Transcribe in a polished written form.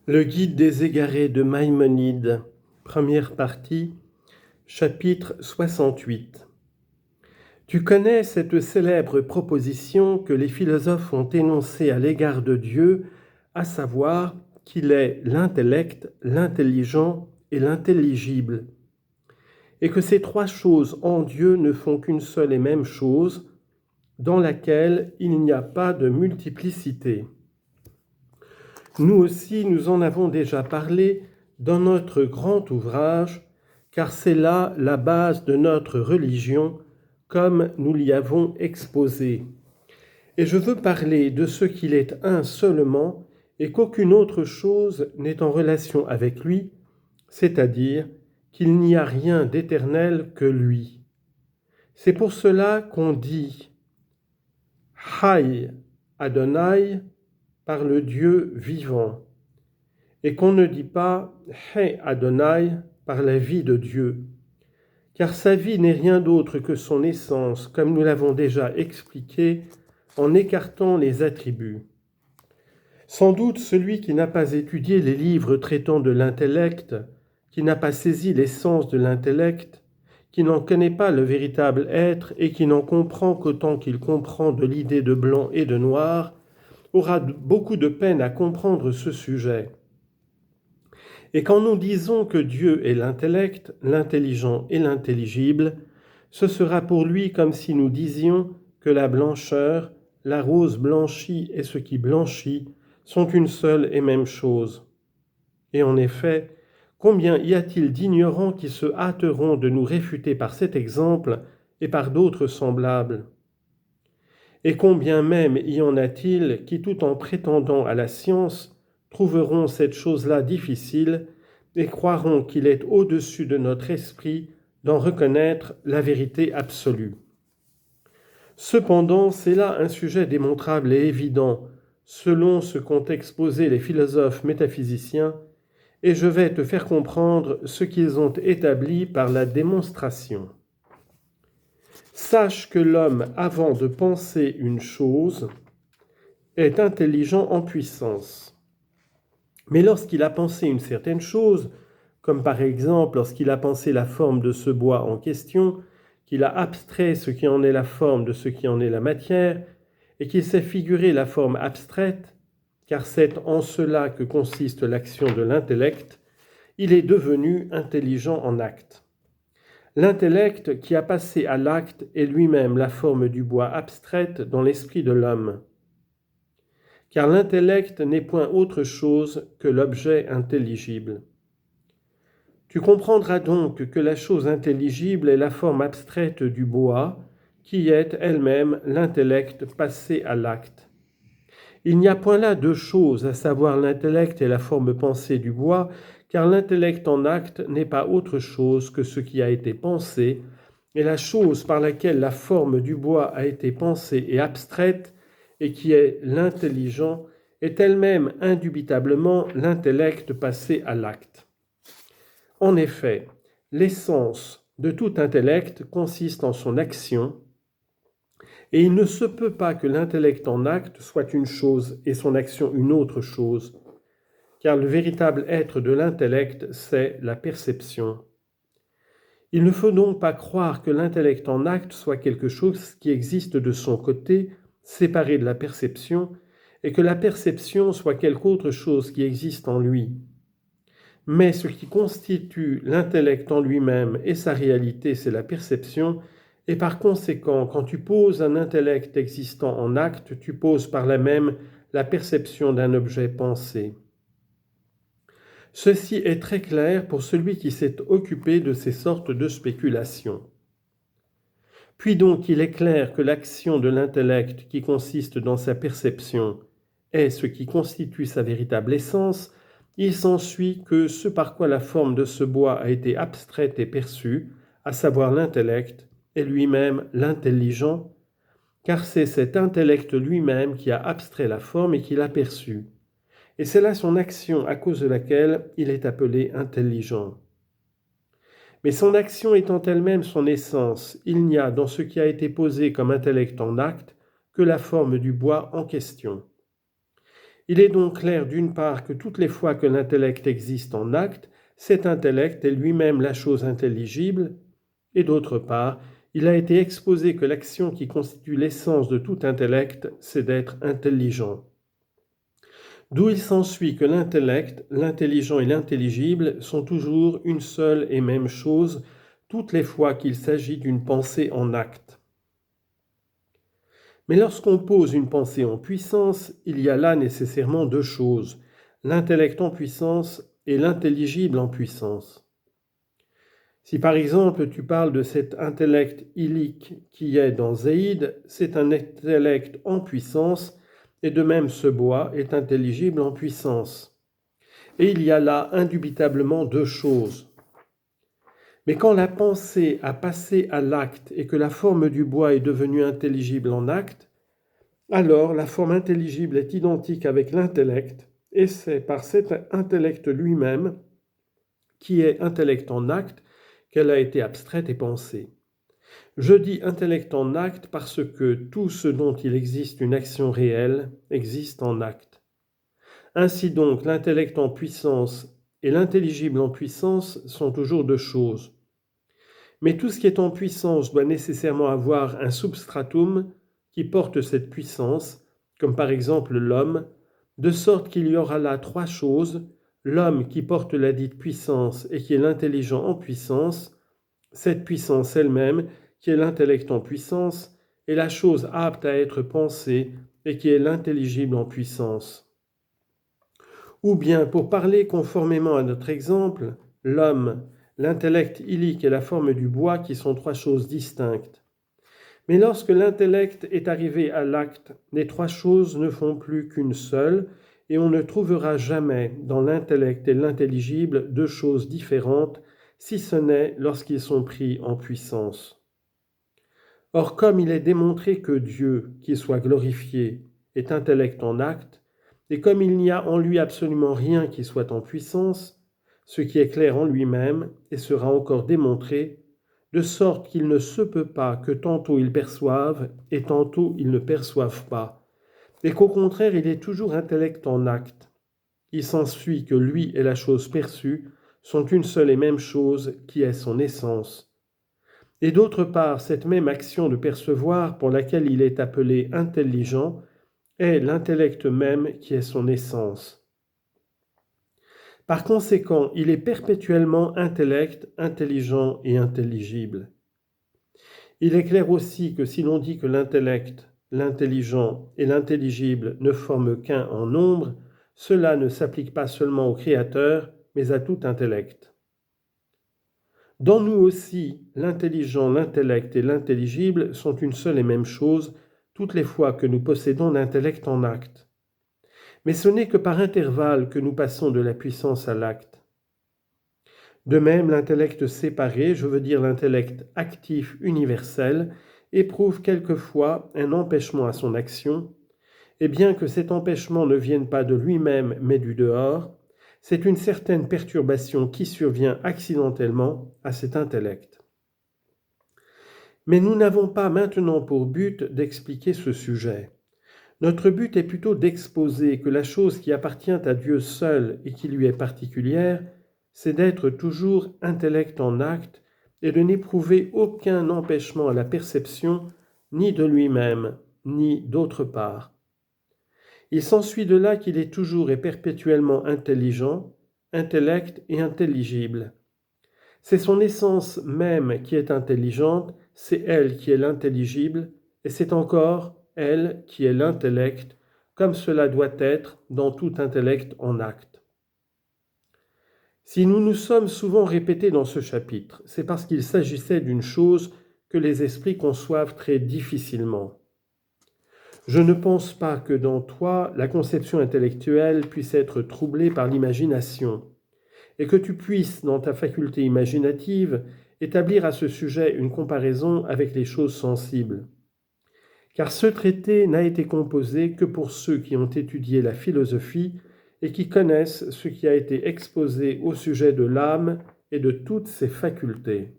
Le guide des égarés de Maïmonide, première partie, chapitre 68. Tu connais cette célèbre proposition que les philosophes ont énoncée à l'égard de Dieu, à savoir qu'il est l'intellect, l'intelligent et l'intelligible, et que ces trois choses en Dieu ne font qu'une seule et même chose, dans laquelle il n'y a pas de multiplicité. Nous aussi, nous en avons déjà parlé dans notre grand ouvrage, car c'est là la base de notre religion, comme nous l'y avons exposé. Et je veux parler de ce qu'il est un seulement, et qu'aucune autre chose n'est en relation avec lui, c'est-à-dire qu'il n'y a rien d'éternel que lui. C'est pour cela qu'on dit « Hay Adonai » par le Dieu vivant, et qu'on ne dit pas « He Adonai » par la vie de Dieu, car sa vie n'est rien d'autre que son essence, comme nous l'avons déjà expliqué en écartant les attributs. Sans doute celui qui n'a pas étudié les livres traitant de l'intellect, qui n'a pas saisi l'essence de l'intellect, qui n'en connaît pas le véritable être et qui n'en comprend qu'autant qu'il comprend de l'idée de blanc et de noir, aura beaucoup de peine à comprendre ce sujet. Et quand nous disons que Dieu est l'intellect, l'intelligent et l'intelligible, ce sera pour lui comme si nous disions que la blancheur, la rose blanchie et ce qui blanchit sont une seule et même chose. Et en effet, combien y a-t-il d'ignorants qui se hâteront de nous réfuter par cet exemple et par d'autres semblables ? Et combien même y en a-t-il qui, tout en prétendant à la science, trouveront cette chose-là difficile et croiront qu'il est au-dessus de notre esprit d'en reconnaître la vérité absolue. Cependant, c'est là un sujet démontrable et évident, selon ce qu'ont exposé les philosophes métaphysiciens, et je vais te faire comprendre ce qu'ils ont établi par la démonstration. Sache que l'homme, avant de penser une chose, est intelligent en puissance. Mais lorsqu'il a pensé une certaine chose, comme par exemple lorsqu'il a pensé la forme de ce bois en question, qu'il a abstrait ce qui en est la forme de ce qui en est la matière, et qu'il s'est figuré la forme abstraite, car c'est en cela que consiste l'action de l'intellect, il est devenu intelligent en acte. L'intellect qui a passé à l'acte est lui-même la forme du bois abstraite dans l'esprit de l'homme. Car l'intellect n'est point autre chose que l'objet intelligible. Tu comprendras donc que la chose intelligible est la forme abstraite du bois, qui est elle-même l'intellect passé à l'acte. Il n'y a point là deux choses, à savoir l'intellect et la forme pensée du bois, car l'intellect en acte n'est pas autre chose que ce qui a été pensé, et la chose par laquelle la forme du bois a été pensée et abstraite, et qui est l'intelligent, est elle-même indubitablement l'intellect passé à l'acte. En effet, l'essence de tout intellect consiste en son action, et il ne se peut pas que l'intellect en acte soit une chose et son action une autre chose, car le véritable être de l'intellect, c'est la perception. Il ne faut donc pas croire que l'intellect en acte soit quelque chose qui existe de son côté, séparé de la perception, et que la perception soit quelque autre chose qui existe en lui. Mais ce qui constitue l'intellect en lui-même et sa réalité, c'est la perception, et par conséquent, quand tu poses un intellect existant en acte, tu poses par là même la perception d'un objet pensé. Ceci est très clair pour celui qui s'est occupé de ces sortes de spéculations. Puis donc il est clair que l'action de l'intellect qui consiste dans sa perception est ce qui constitue sa véritable essence. Il s'ensuit que ce par quoi la forme de ce bois a été abstraite et perçue, à savoir l'intellect, est lui-même l'intelligent, car c'est cet intellect lui-même qui a abstrait la forme et qui l'a perçue. Et c'est là son action à cause de laquelle il est appelé intelligent. Mais son action étant elle-même son essence, il n'y a dans ce qui a été posé comme intellect en acte que la forme du bois en question. Il est donc clair d'une part que toutes les fois que l'intellect existe en acte, cet intellect est lui-même la chose intelligible, et d'autre part, il a été exposé que l'action qui constitue l'essence de tout intellect, c'est d'être intelligent. D'où il s'ensuit que l'intellect, l'intelligent et l'intelligible sont toujours une seule et même chose toutes les fois qu'il s'agit d'une pensée en acte. Mais lorsqu'on pose une pensée en puissance, il y a là nécessairement deux choses, l'intellect en puissance et l'intelligible en puissance. Si par exemple tu parles de cet intellect illique qui est dans Zaïd, c'est un intellect en puissance, et de même ce bois est intelligible en puissance. Et il y a là indubitablement deux choses. Mais quand la pensée a passé à l'acte et que la forme du bois est devenue intelligible en acte, alors la forme intelligible est identique avec l'intellect, et c'est par cet intellect lui-même, qui est intellect en acte, qu'elle a été abstraite et pensée. Je dis intellect en acte parce que tout ce dont il existe une action réelle existe en acte. Ainsi donc, l'intellect en puissance et l'intelligible en puissance sont toujours deux choses. Mais tout ce qui est en puissance doit nécessairement avoir un substratum qui porte cette puissance, comme par exemple l'homme, de sorte qu'il y aura là trois choses, l'homme qui porte la dite puissance et qui est l'intelligent en puissance, cette puissance elle-même qui est l'intellect en puissance, et la chose apte à être pensée et qui est l'intelligible en puissance. Ou bien, pour parler conformément à notre exemple, l'homme, l'intellect illique et la forme du bois qui sont trois choses distinctes. Mais lorsque l'intellect est arrivé à l'acte, les trois choses ne font plus qu'une seule, et on ne trouvera jamais dans l'intellect et l'intelligible deux choses différentes, si ce n'est lorsqu'ils sont pris en puissance. Or, comme il est démontré que Dieu, qui soit glorifié, est intellect en acte, et comme il n'y a en lui absolument rien qui soit en puissance, ce qui est clair en lui-même et sera encore démontré, de sorte qu'il ne se peut pas que tantôt il perçoive et tantôt il ne perçoive pas, et qu'au contraire il est toujours intellect en acte. Il s'ensuit que lui et la chose perçue sont une seule et même chose qui est son essence. Et d'autre part, cette même action de percevoir pour laquelle il est appelé intelligent est l'intellect même qui est son essence. Par conséquent, il est perpétuellement intellect, intelligent et intelligible. Il est clair aussi que si l'on dit que l'intellect, l'intelligent et l'intelligible ne forment qu'un en nombre, cela ne s'applique pas seulement au Créateur, mais à tout intellect. Dans nous aussi, l'intelligent, l'intellect et l'intelligible sont une seule et même chose toutes les fois que nous possédons l'intellect en acte. Mais ce n'est que par intervalle que nous passons de la puissance à l'acte. De même, l'intellect séparé, je veux dire l'intellect actif universel, éprouve quelquefois un empêchement à son action, et bien que cet empêchement ne vienne pas de lui-même mais du dehors, c'est une certaine perturbation qui survient accidentellement à cet intellect. Mais nous n'avons pas maintenant pour but d'expliquer ce sujet. Notre but est plutôt d'exposer que la chose qui appartient à Dieu seul et qui lui est particulière, c'est d'être toujours intellect en acte et de n'éprouver aucun empêchement à la perception, ni de lui-même, ni d'autre part. Il s'ensuit de là qu'il est toujours et perpétuellement intelligent, intellect et intelligible. C'est son essence même qui est intelligente, c'est elle qui est l'intelligible, et c'est encore elle qui est l'intellect, comme cela doit être dans tout intellect en acte. Si nous nous sommes souvent répétés dans ce chapitre, c'est parce qu'il s'agissait d'une chose que les esprits conçoivent très difficilement. Je ne pense pas que dans toi, la conception intellectuelle puisse être troublée par l'imagination, et que tu puisses, dans ta faculté imaginative, établir à ce sujet une comparaison avec les choses sensibles. Car ce traité n'a été composé que pour ceux qui ont étudié la philosophie et qui connaissent ce qui a été exposé au sujet de l'âme et de toutes ses facultés.